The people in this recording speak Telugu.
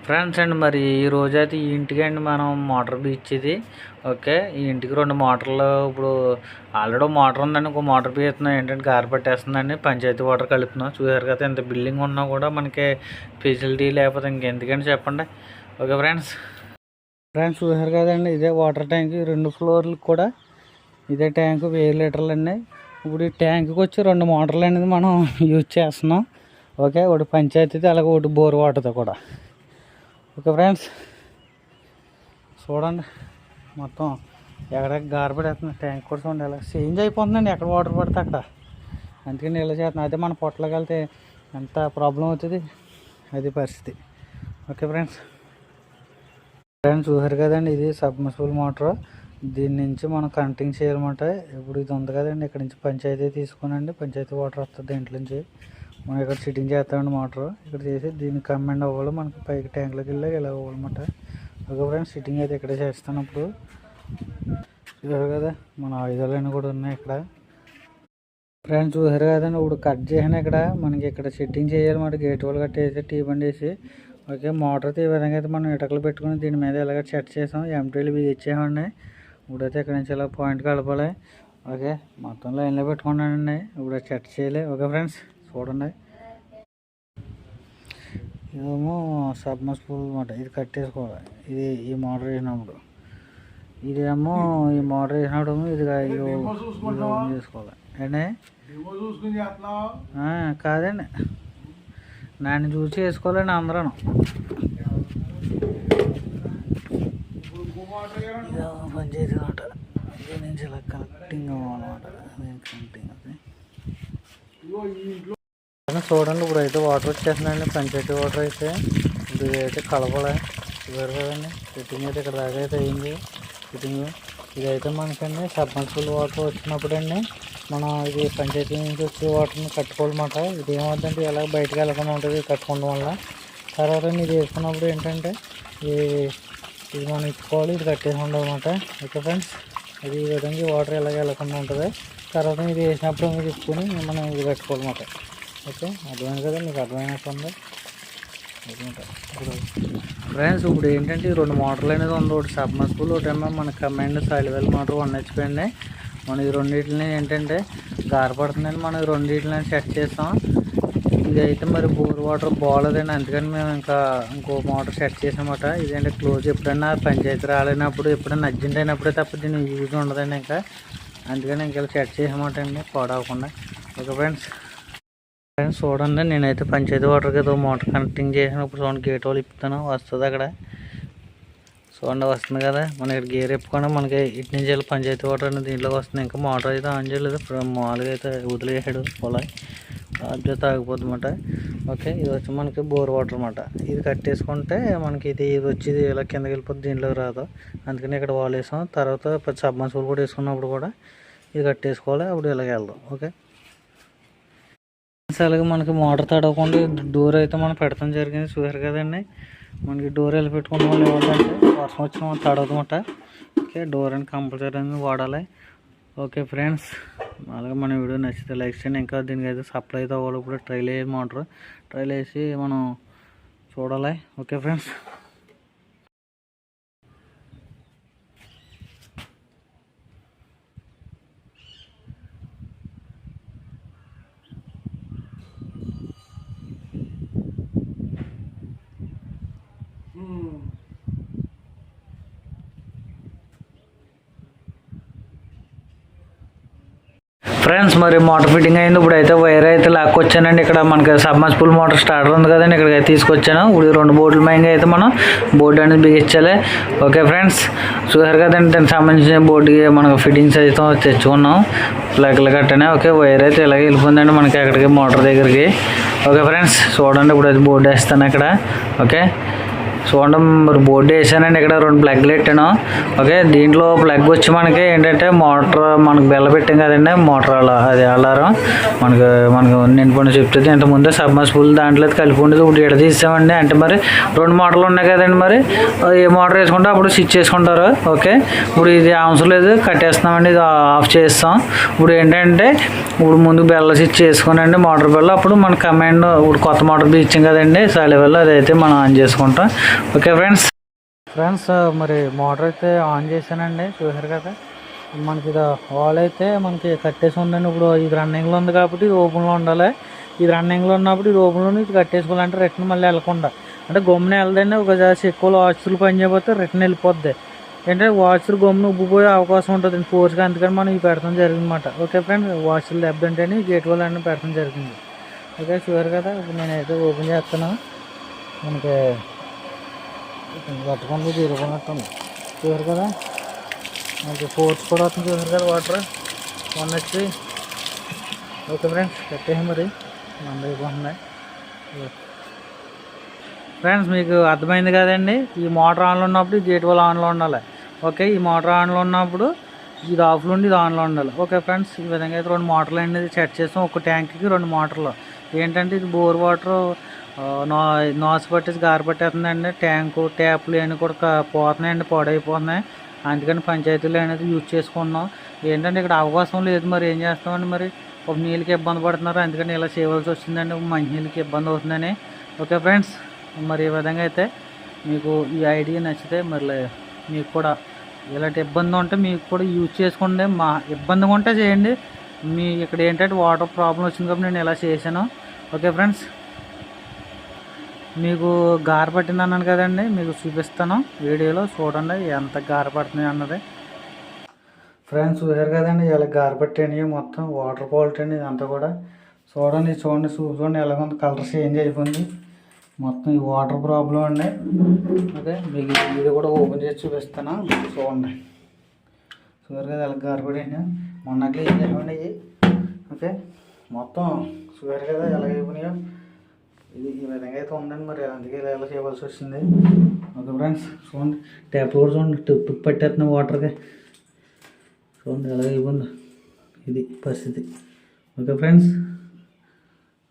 ఫ్రెండ్స్ అండి మరి ఈ రోజైతే ఈ ఇంటికండి మనం మోటార్ బీచ్ది. ఓకే, ఈ ఇంటికి 2 మోటార్లు ఇప్పుడు ఆల్రెడీ మోటార్ ఉందండి. ఇంకో మోటార్ బీస్తున్నాం. ఏంటంటే గారి పట్టేస్తుందండి. పంచాయతీ వాటర్ కలుపుతున్నాం. చూసారు కదా, ఇంత బిల్డింగ్ ఉన్నా కూడా మనకి ఫెసిలిటీ లేకపోతే ఇంకెందుకండి చెప్పండి. ఓకే ఫ్రెండ్స్ చూసారు కదండి, ఇదే వాటర్ ట్యాంక్. 2 ఫ్లోర్లు కూడా ఇదే ట్యాంకు 1000 లీటర్లు అండి. ఇప్పుడు ఈ ట్యాంకుకి వచ్చి 2 మోటార్లు అనేది మనం యూజ్ చేస్తున్నాం. ఓకే, ఒకటి పంచాయతీది, అలాగే ఒకటి బోర్ వాటర్తో కూడా. ఓకే ఫ్రెండ్స్, చూడండి మొత్తం ఎక్కడెక్కడ గారపడేస్తుంది. ట్యాంక్ కూడా చూడండి ఎలా చేంజ్ అయిపోతుందండి, ఎక్కడ వాటర్ పడితే అక్కడ. అందుకని ఇలా చేస్తున్నాం. అదే మన పొట్టలోకి వెళ్తే ఎంత ప్రాబ్లం అవుతుంది, అది పరిస్థితి. ఓకే ఫ్రెండ్స్ చూసారు కదండి, ఇది సబ్మర్సిబుల్ మోటార్. దీని నుంచి మనం కనెక్టింగ్ చేయాలన్నమాట. ఇప్పుడు ఇది ఉంది కదండి, ఇక్కడ నుంచి పంచాయతీ తీసుకునండి. పంచాయతీ వాటర్ వస్తుంది దీంట్లో నుంచి. మనం ఇక్కడ సిట్టింగ్ చేస్తామండి మోటార్. ఇక్కడ చేసి దీన్ని కమెండ్ అవ్వాలి, మనకి పైకి ట్యాంక్లోకి వెళ్ళి ఇలా అవ్వాలన్నమాట. ఓకే ఫ్రెండ్స్, సిట్టింగ్ అయితే ఇక్కడ చేస్తాను. ఇప్పుడు చూసారు కదా, మన ఆయుధాలన్నీ కూడా ఉన్నాయి ఇక్కడ. ఫ్రెండ్స్ చూసారు కదండి, ఇప్పుడు కట్ చేసిన ఇక్కడ మనకి ఇక్కడ సెట్టింగ్ చేయాలన్నమాట. గేట్ వాళ్ళు కట్టేసి టీ బండి వేసి. ఓకే, మోటార్ అయితే ఈ విధంగా అయితే మనం ఇటకలు పెట్టుకుని దీని మీద ఇలాగ సెట్ చేసాం. ఎంటీలు ఇచ్చేయండి. ఇప్పుడైతే ఇక్కడ నుంచి ఇలా పాయింట్ కలపాలి. ఓకే, మొత్తం లైన్లో పెట్టుకున్నానండి. ఇప్పుడు సెట్ చేయాలి. ఓకే ఫ్రెండ్స్ చూడండి, ఇదేమో సబ్మర్సిబుల్ అన్నమాట. ఇది కట్టేసుకోవాలి. ఇది ఈ మోటార్ వేసినప్పుడు, ఇదేమో ఈ మోటార్ వేసినప్పుడు ఇది చేసుకోవాలి అండి. కాదండి, నన్ను చూసి వేసుకోవాలండి అందరూ. పంచాయతీ మాట దీని నుంచి ఇలా కనెక్టింగ్ అవ్వాలన్నమాట. కనెక్టింగ్ చూడండి, ఇప్పుడు అయితే వాటర్ వచ్చేస్తుందండి. పంచాయతీ వాటర్ అయితే ఇప్పుడు ఇదైతే కలపలే. చూసారు కదండి, ఫిట్టింగ్ అయితే ఇక్కడ దాకా అయితే అయింది. ఫిట్టింగ్ ఇదైతే మనకండి సబ్మర్సిబుల్ వాటర్ వచ్చినప్పుడు అండి మనం ఇది పంచాయతీ నుంచి వచ్చే వాటర్ని కట్టుకోవాలన్నమాట. ఇది ఏమవుతుందంటే ఇలా బయటకు వెళ్ళకుండా ఉంటుంది కట్టుకోవడం వల్ల. తర్వాత ఇది వేసుకున్నప్పుడు ఏంటంటే ఇది మనం ఇచ్చుకోవాలి. ఇది కట్టేసి ఉండదన్నమాట. ఓకే ఫ్రెండ్స్, ఇది ఈ విధంగా వాటర్ ఎలాగ వెళ్ళకుండా ఉంటుంది. తర్వాత ఇది వేసినప్పుడు మీరు ఇచ్చుకొని మనం ఇది కట్టుకోవాలన్నమాట. ఓకే, అర్థమైంది కదా, మీకు అర్థమైనట్టుంది. ఫ్రెండ్స్ ఇప్పుడు ఏంటంటే ఈ 2 మోటార్లు అనేది ఉంది. ఒకటి సబ్మర్సిబుల్, ఒకటేమో మన కమాండ్ సాయిల్ మోటార్ 1 HP అండి. మనం ఈ రెండింటిని ఏంటంటే గారపడుతుందని మనం ఈ రెండింటిని సెట్ చేస్తాం. ఇదైతే మరి బోర్ వాటర్ బాగోలేదండి, అందుకని మేము ఇంకో మోటార్ సెట్ చేసామన్నమాట. ఇదేంటే క్లోజ్ ఎప్పుడైనా పంచాయతీ రాలేనప్పుడు, ఎప్పుడైనా అర్జెంట్ అయినప్పుడే తప్ప దీన్ని యూజ్ ఉండదండి ఇంకా. అందుకని ఇలా సెట్ చేసామన్నమాట అండి, పాడవకుండా. ఓకే ఫ్రెండ్స్ చూడండి, నేనైతే పంచాయతీ వాటర్కి ఏదో మోటార్ కనెక్టింగ్ చేసినప్పుడు చూడండి, గేట్ వాళ్ళు ఇప్పుతాను వస్తుంది అక్కడ. చూడండి వస్తుంది కదా, మన ఇక్కడ గేర్ ఇప్పుకొని మనకి ఇటు నుంచి వెళ్ళి పంచాయతీ వాటర్ అనేది దీంట్లోకి వస్తుంది. ఇంకా మోటార్ అయితే ఆన్ చేయలేదు, మామూలుగా అయితే వదిలేసాడు పొలాయి, అదే తాగిపోతుంది అన్నమాట. ఓకే, ఇది వచ్చి మనకి బోర్ వాటర్ అన్నమాట. ఇది కట్టేసుకుంటే మనకి ఇది వచ్చి ఇలా కిందకి వెళ్ళిపోతుంది, దీంట్లోకి రాదు. అందుకని ఇక్కడ వాల్ వేసాం. తర్వాత సబ్మర్సిబుల్ కూడా వేసుకున్నప్పుడు కూడా ఇది కట్టేసుకోవాలి, అప్పుడు ఇలాగ వెళ్దాం. ఓకే, అలాగే మనకి మోటార్ తడవకుండా డోర్ అయితే మనం పెడతాం జరిగింది. చూసారు కదండి, మనకి డోర్ ఎలా పెట్టుకున్న వాళ్ళు ఏమంటే వర్షం వచ్చిన మనం తడవదన్నమాట. ఓకే, డోర్ అని కంపల్సరీ అనేది వాడాలి. ఓకే ఫ్రెండ్స్, అలాగే మన వీడియో నచ్చితే లైక్ చేయండి. ఇంకా దీనికి అయితే సప్లై అయితే అవ్వాలి. ఇప్పుడు ట్రైల్ వేసి మోటార్ ట్రైల్ వేసి మనం చూడాలి. ఓకే ఫ్రెండ్స్ మరి మోటార్ ఫిట్టింగ్ అయింది. ఇప్పుడు అయితే వైర్ అయితే లాక్కొచ్చానండి. ఇక్కడ మనకి సబ్మర్సిబుల్ మోటార్ స్టార్టర్ ఉంది కదండి, ఇక్కడికి అయితే తీసుకొచ్చాను. ఇప్పుడు 2 బోర్డుల మైంగా అయితే మనం బోర్డు అనేది బిగించాలి. ఓకే ఫ్రెండ్స్ చూసారు కదండి, దానికి సంబంధించిన బోర్డుకి మనకు ఫిట్టింగ్స్ అయితే తెచ్చుకున్నాం, ప్లగ్లు కట్టనే. ఓకే, వైర్ అయితే ఇలాగే వెళ్ళిపోయిందండి మనకి అక్కడికి మోటార్ దగ్గరికి. ఓకే ఫ్రెండ్స్ చూడండి, ఇప్పుడు అయితే బోర్డు వేస్తాను ఇక్కడ. ఓకే చూడండి, మరి బోర్డు వేసానండి. ఇక్కడ 2 ప్లగ్లు పెట్టాను. ఓకే, దీంట్లో ప్లగ్ వచ్చి మనకి ఏంటంటే మోటార్ మనకు బెల్ల పెట్టాం కదండి, మోటార్ అది అలారం మనకు నిండిపోయిన చెప్తుంది. ఇంతకుముందే సబ్మర్సిబుల్ దాంట్లో కలిపి ఉండేది, ఇప్పుడు ఇక్కడ తీసామండి. అంటే మరి 2 మోటార్లు ఉన్నాయి కదండి, మరి ఏ మోటార్ వేసుకుంటే అప్పుడు స్విచ్ చేసుకుంటారు. ఓకే, ఇప్పుడు ఇది అవసరం లేదు, కట్టేస్తున్నామండి. ఇది ఆఫ్ చేస్తాం. ఇప్పుడు ఏంటంటే ఇప్పుడు ముందు బెల్ల స్విచ్ చేసుకోనండి, మోటార్ బెల్ల. అప్పుడు మన కమాండ్ ఇప్పుడు కొత్త మోటార్ ఇచ్చాం కదండి సాయిల్, అదైతే మనం ఆన్ చేసుకుంటాం. ఓకే ఫ్రెండ్స్ మరి మోటార్ అయితే ఆన్ చేశానండి, చూసారు కదా. మనకి ఇది వాల్ అయితే మనకి కట్టేసి ఉందండి. ఇప్పుడు ఇది రన్నింగ్లో ఉంది కాబట్టి ఇది ఓపెన్లో ఉండాలి. ఇది రన్నింగ్లో ఉన్నప్పుడు ఇది ఓపెన్లో ఇది కట్టేసుకోవాలంటే రిటర్న్ మళ్ళీ వెళ్ళకుండా, అంటే గమ్మున వెళ్ళదండి. ఒకసారి ఎక్కువ వాచ్లు పని చేయకపోతే రిటర్న్ వెళ్ళిపోద్ది. ఏంటంటే వాచ్లు గమ్మున ఉబ్బిపోయే అవకాశం ఉంటుంది ఫోర్స్గా, అందుకని మనం ఇవి పెడతాం జరిగిందన్నమాట. ఓకే ఫ్రెండ్స్, వాచ్లు దెబ్బతింటేనే గేట్ వాళ్ళు అన్నీ పెడతాం జరిగింది. ఓకే, చూసారు కదా. ఇప్పుడు నేనైతే ఓపెన్ చేస్తాను. మనకి పట్టుకొని తిరుగుతున్నట్టుంది, చూసారు కదా. మనకి ఫోర్స్ కూడా వస్తుంది, చూసారు కదా. Water 1 HP. ఓకే ఫ్రెండ్స్, కట్టేసి మరి అయిపోతున్నాయి. ఫ్రెండ్స్, మీకు అర్థమైంది కదండి. ఈ మోటార్ ఆన్లో ఉన్నప్పుడు ఈ గేట్ వాళ్ళు ఆన్లో ఉండాలి. ఓకే, ఈ మోటార్ ఆన్లో ఉన్నప్పుడు ఇది ఆఫ్లో ఉండి ఇది ఆన్లో ఉండాలి. ఓకే ఫ్రెండ్స్, ఈ విధంగా అయితే 2 మోటార్లు అనేది సెట్ చేస్తాం. ఒక ట్యాంక్కి 2 మోటార్లు. ఏంటంటే ఇది బోర్ వాటర్ నాసు పట్టేసి గారి పట్టేస్తుందండి. ట్యాంకు ట్యాప్లు అన్నీ కూడా పోతున్నాయండి, పాడైపోతున్నాయి. అందుకని పంచాయతీలు అనేది యూజ్ చేసుకున్నాం. ఏంటంటే ఇక్కడ అవకాశం లేదు, మరి ఏం చేస్తామండి. మరి ఒక నీళ్ళకి ఇబ్బంది పడుతున్నారు, అందుకని ఇలా చేయవలసి వచ్చిందండి. మంచినీళ్ళకి ఇబ్బంది అవుతుందని. ఓకే ఫ్రెండ్స్, మరి ఈ విధంగా అయితే మీకు ఈ ఐడియా నచ్చితే మరి మీకు కూడా ఇలాంటి ఇబ్బంది ఉంటే మీకు కూడా యూజ్ చేసుకోండి. మా ఇబ్బందిగా ఉంటే చేయండి. మీ ఇక్కడ ఏంటంటే వాటర్ ప్రాబ్లం వచ్చింది కాబట్టి నేను ఇలా చేశాను. ఓకే ఫ్రెండ్స్, మీకు గార పట్టింది అన్నాను కదండి, మీకు చూపిస్తాను వీడియోలో, చూడండి ఎంత గార పడుతుంది అన్నది. ఫ్రెండ్స్, చూసారు కదండి ఇలా గార పట్టాయి మొత్తం వాటర్ క్వాలిటీ అండి ఇదంతా కూడా. చూడండి ఎలాగొంది, కలర్ చేంజ్ అయిపోయింది మొత్తం. ఈ వాటర్ ప్రాబ్లం అండి. ఓకే, మీకు ఇది కూడా ఓపెన్ చేసి చూపిస్తాను, చూడండి. చూసారు కదా ఎలా గార పడినా మొన్న క్లీన్ చేయండి ఇవి. ఓకే, మొత్తం చూసారు కదా ఎలా అయిపోయినాయో. ఇది ఈ విధంగా అయితే ఉందండి, మరి అందుకే ఇలా చేయవలసి వచ్చింది. ఓకే ఫ్రెండ్స్, చూడండి ట్యాప్ కూడా చూడండి, తుప్పు పట్టేస్తున్నాయి వాటర్కి. చూడండి ఎలా అయిపోయిందో, ఇది పరిస్థితి. Okay friends.